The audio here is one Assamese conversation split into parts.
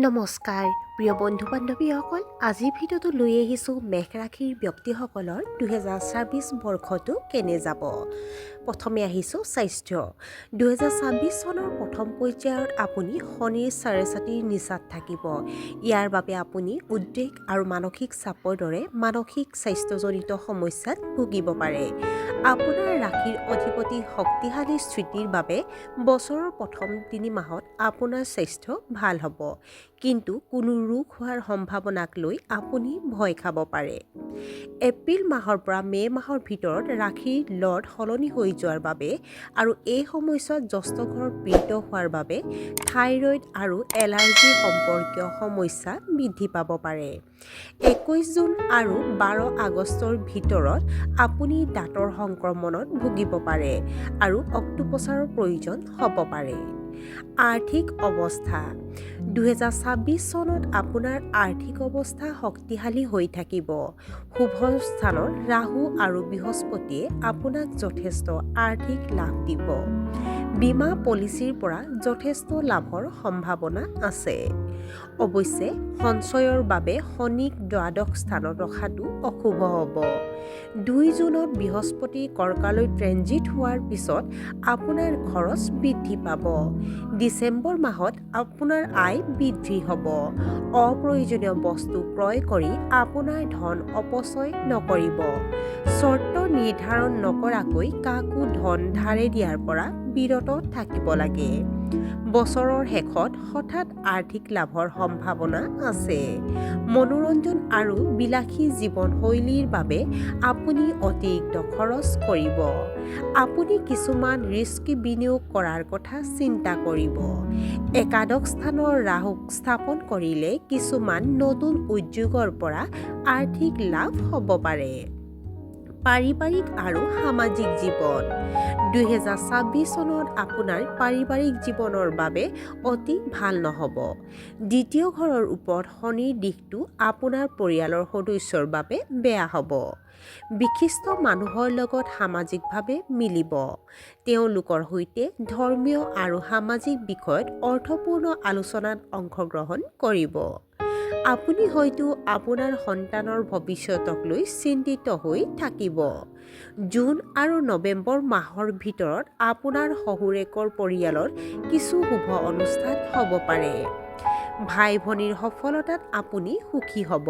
নমস্কাৰ প্ৰিয় বন্ধু বান্ধৱীসকল, আজিৰ ভিডিঅ'টো লৈ আহিছোঁ মেষ ৰাশিৰ ব্যক্তিসকলৰ 2024 বৰ্ষটো কেনে যাব। প্ৰথমে আহিছোঁ স্বাস্থ্য। 2024 চনৰ প্ৰথম পৰ্যায়ত আপুনি শনিৰ চাৰেচাতিৰ নিচাত থাকিব। ইয়াৰ বাবে আপুনি উদ্বেগ আৰু মানসিক চাপৰ দৰে মানসিক স্বাস্থ্যজনিত সমস্যাত ভুগিব পাৰে। আপোনাৰ ৰাশিৰ অধিপতি শক্তিশালী স্থিতিৰ বাবে বছৰৰ প্ৰথম 3 মাহত আপোনাৰ স্বাস্থ্য ভাল হ'ব, কিন্তু কোনো ৰোগ হোৱাৰ সম্ভাৱনাক লৈ আপুনি ভয় খাব পাৰে। এপ্ৰিল মাহৰ পৰা মে' মাহৰ ভিতৰত ৰাশিৰ লৰ্ড সলনি হৈ যোৱাৰ বাবে আৰু এই সময়ছোৱাত জ্যেষ্ঠ ঘৰ পীড়িত হোৱাৰ বাবে থাইৰয়ড আৰু এলাৰ্জি সম্পৰ্কীয় সমস্যা বৃদ্ধি পাব পাৰে। 21 জুন আৰু 12 আগষ্টৰ ভিতৰত আপুনি দাঁতৰ সংক্ৰমণত ভুগিব পাৰে আৰু অস্ত্ৰোপচাৰৰ প্ৰয়োজন হ'ব পাৰে। আৰ্থিক অৱস্থা। 2024 চনত আপোনাৰ আৰ্থিক অৱস্থা শক্তিশালী হৈ থাকিব। শুভ স্থানত ৰাহু আৰু বৃহস্পতিয়ে আপোনাক যথেষ্ট আৰ্থিক লাভ দিব। বীমা পলিচিৰ পৰা যথেষ্ট লাভৰ সম্ভাৱনা আছে। অৱশ্যে সঞ্চয়ৰ বাবে শনিক দ্বাদশ স্থানত ৰখাটো অশুভ হ'ব। 2 জুনত বৃহস্পতি কৰ্কলৈ ট্ৰেনজিট হোৱাৰ পিছত আপোনাৰ খৰচ বৃদ্ধি পাব। ডিচেম্বৰ মাহত আপোনাৰ আয় বৃদ্ধি হ'ব। অপ্ৰয়োজনীয় বস্তু ক্ৰয় কৰি আপোনাৰ ধন অপচয় নকৰিব। চৰ্ত নিৰ্ধাৰণ নকৰাকৈ কাকো ধন ধাৰে দিয়াৰ পৰা বিৰত থাকিব লাগে। বছৰৰ শেষত হঠাৎ আৰ্থিক লাভৰ সম্ভাৱনা আছে। মনোৰঞ্জন আৰু বিলাসী জীৱনশৈলীৰ বাবে আপুনি অতিৰিক্ত খৰচ কৰিব। আপুনি কিছুমান ৰিস্ক বিনিয়োগ কৰাৰ কথা চিন্তা কৰিব। একাদশ স্থানৰ ৰাহুক স্থাপন কৰিলে কিছুমান নতুন উদ্যোগৰ পৰা আৰ্থিক লাভ হ'ব পাৰে। পাৰিবাৰিক আৰু সামাজিক জীৱন। 2024 চনত আপোনাৰ পাৰিবাৰিক জীৱনৰ বাবে অতি ভাল নহ'ব। দ্বিতীয় ঘৰৰ ওপৰত শনিৰ দিশটো আপোনাৰ পৰিয়ালৰ সদস্যৰ বাবে বেয়া হ'ব। বিশিষ্ট মানুহৰ লগত সামাজিকভাৱে মিলিব। তেওঁলোকৰ সৈতে ধৰ্মীয় আৰু সামাজিক বিষয়ত অৰ্থপূৰ্ণ আলোচনাত অংশগ্ৰহণ কৰিব। আপুনি হয়তো আপোনাৰ সন্তানৰ ভৱিষ্যতক লৈ চিন্তিত হৈ থাকিব। জুন আৰু নৱেম্বৰ মাহৰ ভিতৰত আপোনাৰ শহুৰেকৰ পৰিয়ালৰ কিছু শুভ অনুষ্ঠান হ'ব পাৰে। ভাই ভনীৰ সফলতাত আপুনি সুখী হ'ব।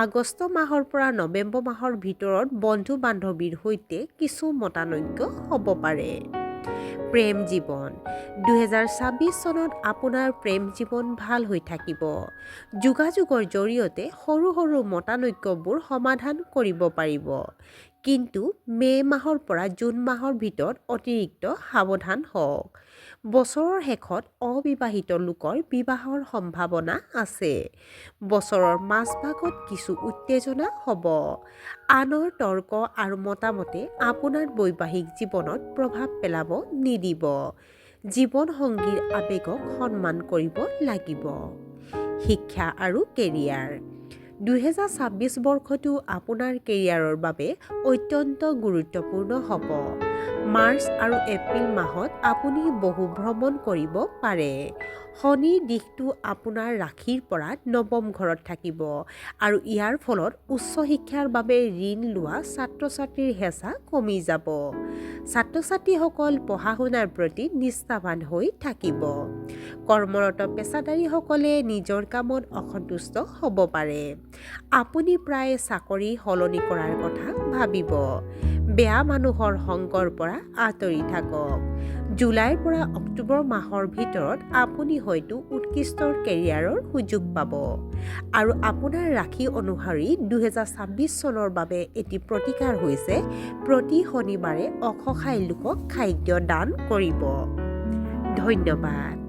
আগষ্ট মাহৰ পৰা নৱেম্বৰ মাহৰ ভিতৰত বন্ধু বান্ধৱীৰ সৈতে কিছু মতানৈক্য হ'ব পাৰে। প্ৰেম জীৱন। 2024 চনত আপোনাৰ প্ৰেম জীৱন ভাল হৈ থাকিব। যোগাযোগৰ জৰিয়তে সৰু সৰু মতানৈক্যবোৰ সমাধান কৰিব পাৰিব, কিন্তু মে' মাহৰ পৰা জুন মাহৰ ভিতৰত অতিৰিক্ত সাৱধান হওক। বছৰৰ শেষত অবিবাহিত লোকৰ বিবাহৰ সম্ভাৱনা আছে। বছৰৰ মাজভাগত কিছু উত্তেজনা হ'ব। আনৰ তৰ্ক আৰু মতামতে আপোনাৰ বৈবাহিক জীৱনত প্ৰভাৱ পেলাব নিদিব। জীৱনসংগীৰ আৱেগক সন্মান কৰিব লাগিব। শিক্ষা আৰু কেৰিয়াৰ। 2024 বৰ্ষটো আপোনাৰ কেৰিয়াৰৰ বাবে অত্যন্ত গুৰুত্বপূৰ্ণ হ'ব। মাৰ্চ আৰু এপ্ৰিল মাহত আপুনি বহু ভ্ৰমণ কৰিব পাৰে। শনিৰ দিশটো আপোনাৰ ৰাশিৰ পৰা নৱম ঘৰত থাকিব আৰু ইয়াৰ ফলত উচ্চ শিক্ষাৰ বাবে ঋণ লোৱা ছাত্ৰ-ছাত্ৰীৰ হেঁচা কমি যাব। ছাত্ৰ-ছাত্ৰীসকল পঢ়া-শুনাৰ প্ৰতি নিষ্ঠাৱান হৈ থাকিব। কৰ্মৰত পেছাদাৰীসকলে নিজৰ কামত অসন্তুষ্ট হ'ব পাৰে। আপুনি প্ৰায় চাকৰি সলনি কৰাৰ কথা ভাবিব। বেয়া মানুহৰ সংগৰ পৰা আঁতৰি থাকক। জুলাইৰ পৰা অক্টোবৰ মাহৰ ভিতৰত আপুনি হয়তো উৎকৃষ্ট কেৰিয়াৰৰ সুযোগ পাব। আৰু আপোনাৰ ৰাশি অনুসৰি 2024 চনৰ বাবে এটি প্ৰতিকাৰ হৈছে প্ৰতি শনিবাৰে অসহায় লোকক খাদ্য দান কৰিব। ধন্যবাদ।